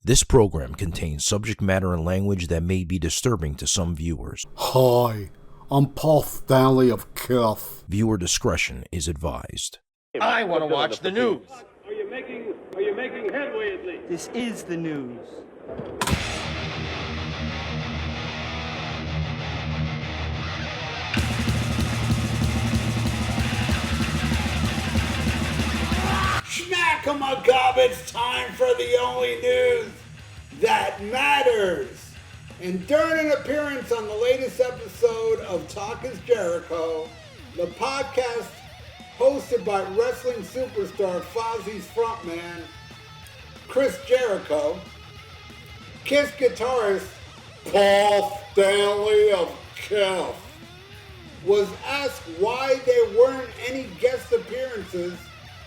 This program contains subject matter and language that may be disturbing to some viewers. Hi, I'm Paul Stanley of KISS. Viewer discretion is advised. I want to watch the news. Are you making headway at least? This is the news. Schmack-a-ma-gob, it's time for the only news that matters. And during an appearance on the latest episode of Talk is Jericho, the podcast hosted by wrestling superstar Fozzie's frontman, Chris Jericho, KISS guitarist Paul Stanley of KISS was asked why there weren't any guest appearances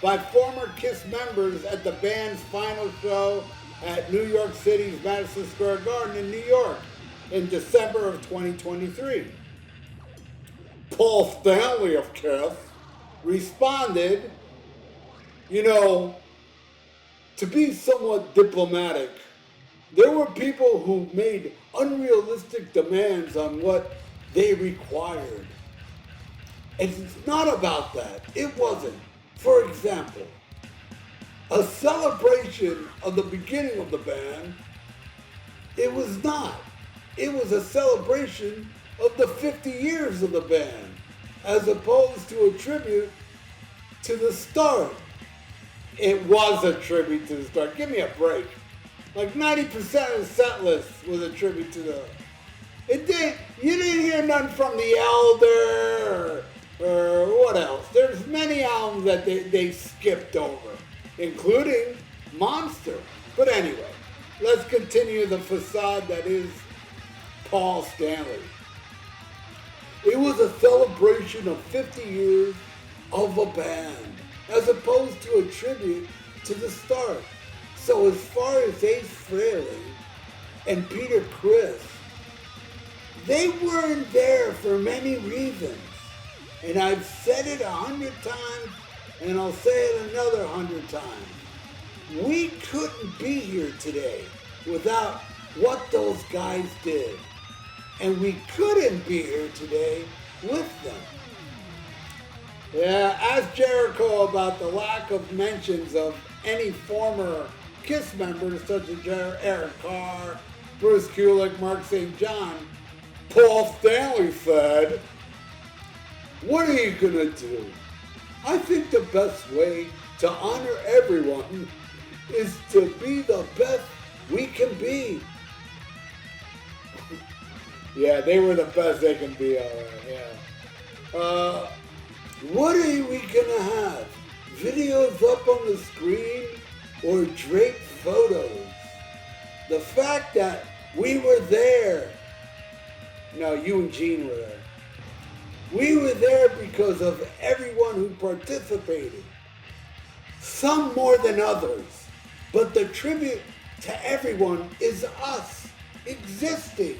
by former KISS members at the band's final show at New York City's Madison Square Garden in New York in December of 2023. Paul Stanley of KISS responded, to be somewhat diplomatic, there were people who made unrealistic demands on what they required. And it's not about that. It wasn't. For example, a celebration of the beginning of the band, it was not. It was a celebration of the 50 years of the band, as opposed to a tribute to the start. It was a tribute to the start. Give me a break. Like 90% of the set list was a tribute to the... You didn't hear nothing from The Elder or what else. There's many albums that they skipped over, including Monster. But anyway, let's continue the facade that is Paul Stanley. It was a celebration of 50 years of a band, as opposed to a tribute to the start. So as far as Ace Frehley and Peter Criss, they weren't there for many reasons. And I've said it 100 times, and I'll say it another 100 times. We couldn't be here today without what those guys did. And we couldn't be here today with them. Yeah, ask Jericho about the lack of mentions of any former KISS members such as Eric Carr, Bruce Kulick, Mark St. John. Paul Stanley said, "What are you gonna do? I think the best way to honor everyone is to be the best we can be." Yeah, they were the best they can be, alright, yeah. What are we gonna have? Videos up on the screen or draped photos? The fact that we were there. No, you and Gene were there. We were there because of everyone who participated. Some more than others. But the tribute to everyone is us existing.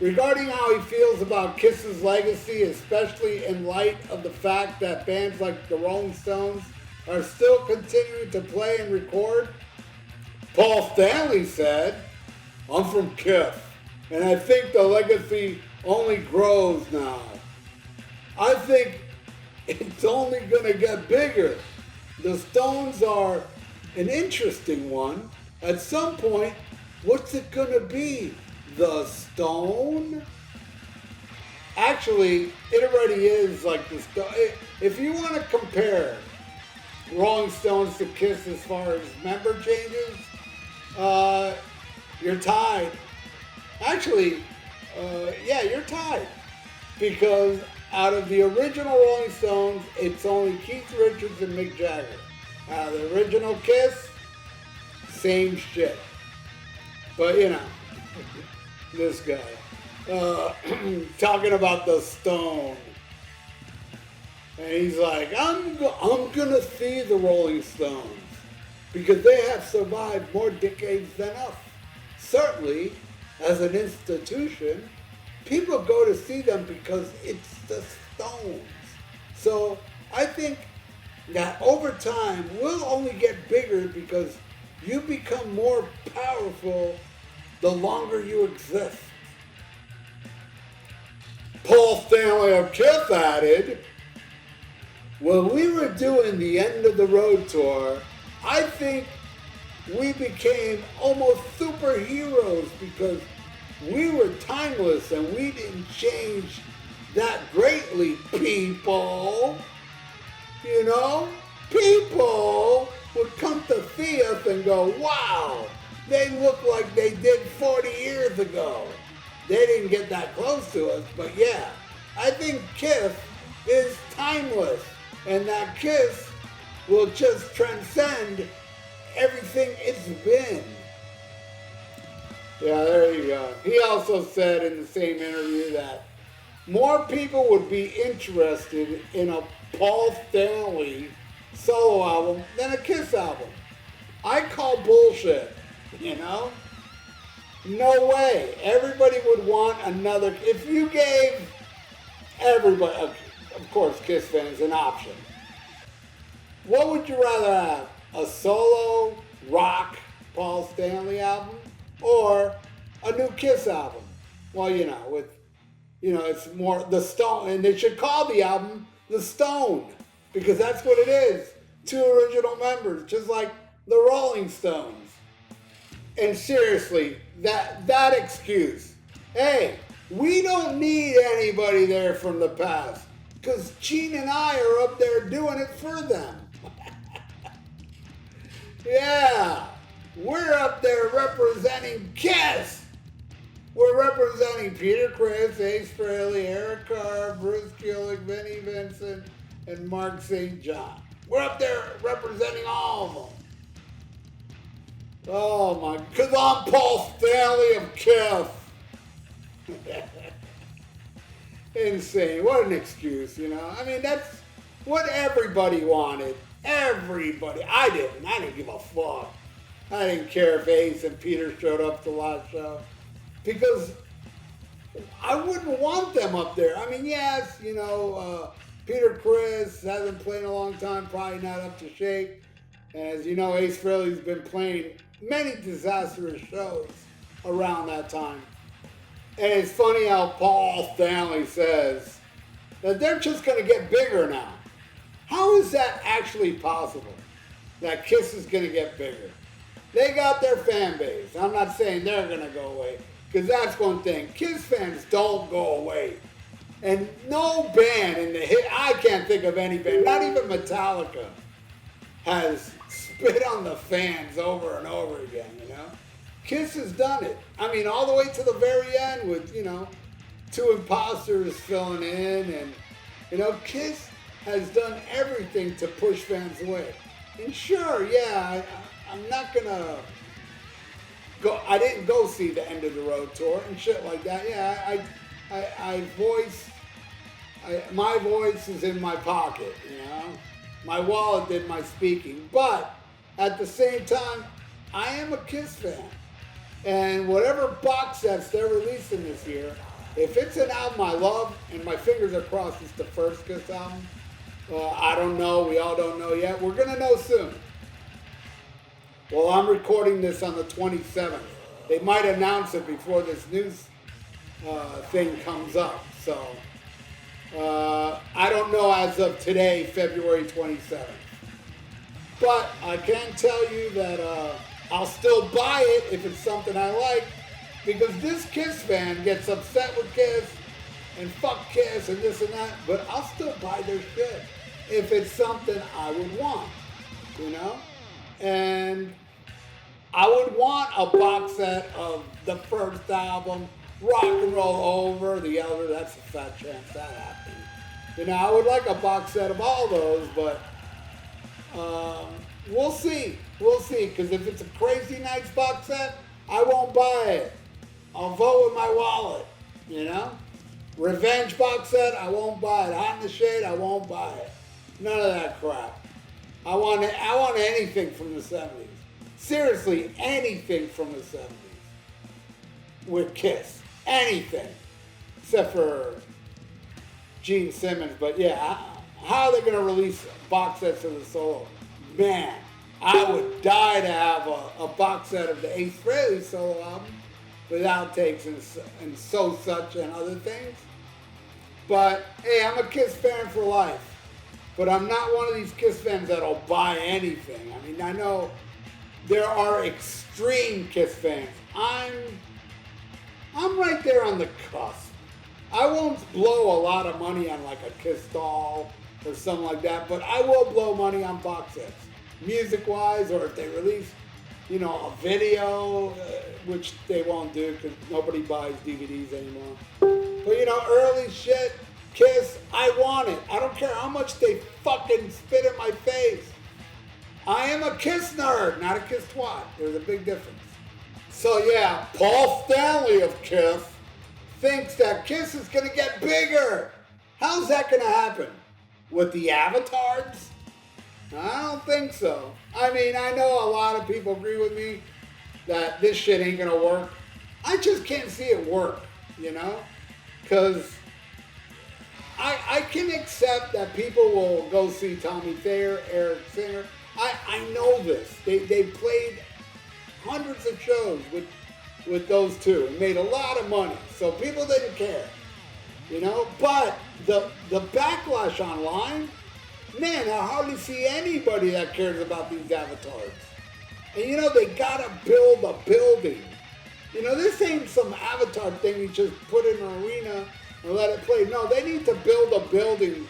Regarding how he feels about KISS's legacy, especially in light of the fact that bands like the Rolling Stones are still continuing to play and record, Paul Stanley said, "I'm from KISS, and I think the legacy only grows now. I think it's only going to get bigger. The Stones are an interesting one. At some point, what's it going to be? The Stone?" Actually, it already is like the Stone. If you want to compare Rolling Stones to KISS as far as member changes, you're tied. Actually, you're tied. Because out of the original Rolling Stones, it's only Keith Richards and Mick Jagger. Out of the original KISS, same shit. But this guy, talking about the Stone. And he's like, I'm gonna see the Rolling Stones because they have survived more decades than us. Certainly, as an institution, people go to see them because it's the Stones. So I think that over time, we'll only get bigger because you become more powerful the longer you exist. Paul Stanley of Kiss added, when we were doing the End of the Road tour, I think we became almost superheroes because we were timeless and we didn't change that greatly, people. You know, people would come to see us and go, wow, they look like they did 40 years ago. They didn't get that close to us, but yeah, I think Kiss is timeless, and that Kiss will just transcend everything it's been. Yeah, there you go. He also said in the same interview that more people would be interested in a Paul Stanley solo album than a Kiss album. I call bullshit, you know? No way. Everybody would want another. If you gave everybody, of course, Kiss fans, an option, what would you rather have? A solo rock Paul Stanley album or a new Kiss album? Well, you know, it's more the Stone, and they should call the album The Stone because that's what it is. Two original members, just like the Rolling Stones. And seriously, that excuse, hey, we don't need anybody there from the past because Gene and I are up there doing it for them. Yeah, we're up there representing Kiss. We're representing Peter Criss, Ace Frehley, Eric Carr, Bruce Kulick, Vinnie Vincent, and Mark St. John. We're up there representing all of them. Oh my, because I'm Paul Stanley of Kiss. Insane. What an excuse, you know? I mean, that's what everybody wanted. Everybody. I didn't give a fuck. I didn't care if Ace and Peter showed up to the last show. Because I wouldn't want them up there. I mean, yes, you know, Peter Criss hasn't played in a long time, probably not up to shape. And as you know, Ace Frehley's been playing many disastrous shows around that time. And it's funny how Paul Stanley says that they're just going to get bigger now. How is that actually possible? That Kiss is going to get bigger. They got their fan base. I'm not saying they're going to go away, because that's one thing. Kiss fans don't go away. And no band in the hit, I can't think of any band, not even Metallica, has spit on the fans over and over again, you know? Kiss has done it. I mean, all the way to the very end with, you know, two imposters filling in, and, you know, Kiss has done everything to push fans away. And sure, yeah, I'm not gonna go, I didn't go see the End of the Road tour and shit like that. Yeah, my voice is in my pocket, you know? My wallet did my speaking, but at the same time, I am a Kiss fan. And whatever box sets they're releasing this year, if it's an album I love, and my fingers are crossed it's the first Kiss album, I don't know, we all don't know yet. We're gonna know soon. Well, I'm recording this on the 27th. They might announce it before this news thing comes up, so I don't know as of today, February 27th. But I can tell you that I'll still buy it if it's something I like, because this Kiss fan gets upset with Kiss and fuck Kiss and this and that, but I'll still buy their shit if it's something I would want, you know? And I would want a box set of the first album, Rock and Roll Over, The Elder, that's a fat chance that happened. You know, I would like a box set of all those, but we'll see. We'll see, because if it's a Crazy Nights box set, I won't buy it. I'll vote with my wallet, you know? Revenge box set, I won't buy it. Hot in the Shade, I won't buy it. None of that crap. I want anything from the 70s. Seriously, anything from the 70s. With Kiss. Anything. Except for Gene Simmons. But yeah, how are they going to release box sets of the solo? Man, I would die to have a box set of the Ace Frehley solo album with outtakes and so such and other things. But hey, I'm a Kiss fan for life. But I'm not one of these Kiss fans that'll buy anything. I mean, I know there are extreme Kiss fans. I'm right there on the cusp. I won't blow a lot of money on like a Kiss doll or something like that, but I will blow money on box sets. Music-wise, or if they release, you know, a video, which they won't do because nobody buys DVDs anymore. But, you know, early shit, Kiss, I want it. I don't care how much they fucking spit in my face. I am a Kiss nerd, not a Kiss twat. There's a big difference. So yeah, Paul Stanley of Kiss thinks that Kiss is going to get bigger. How's that going to happen? With the avatars? I don't think so. I mean, I know a lot of people agree with me that this shit ain't going to work. I just can't see it work, you know? Because I can accept that people will go see Tommy Thayer, Eric Singer. I know this. They played hundreds of shows with those two and made a lot of money. So people didn't care, you know? But the backlash online, man, I hardly see anybody that cares about these avatars. And you know, they gotta build a building. You know, this ain't some avatar thing you just put in an arena and let it play. No, they need to build a building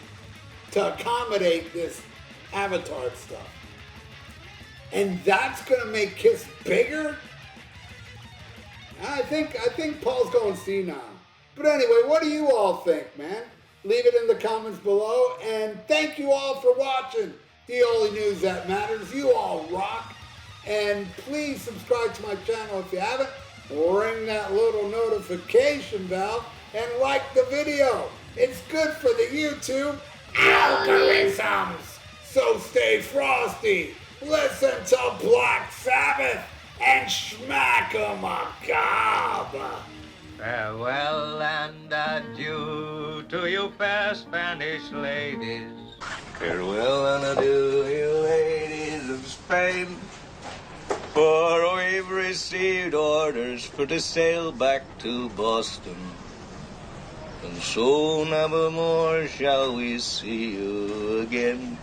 to accommodate this avatar stuff. And that's gonna make Kiss bigger? I think Paul's going senile. But anyway, what do you all think, man? Leave it in the comments below. And thank you all for watching The Only News That Matters. You all rock. And please subscribe to my channel if you haven't. Ring that little notification bell and like the video. It's good for the YouTube algorithms. So stay frosty. Listen to Black Sabbath and smack 'em a gob. Farewell and adieu to you fair Spanish ladies. Farewell and adieu, you ladies of Spain. For we've received orders for to sail back to Boston. And so never more shall we see you again.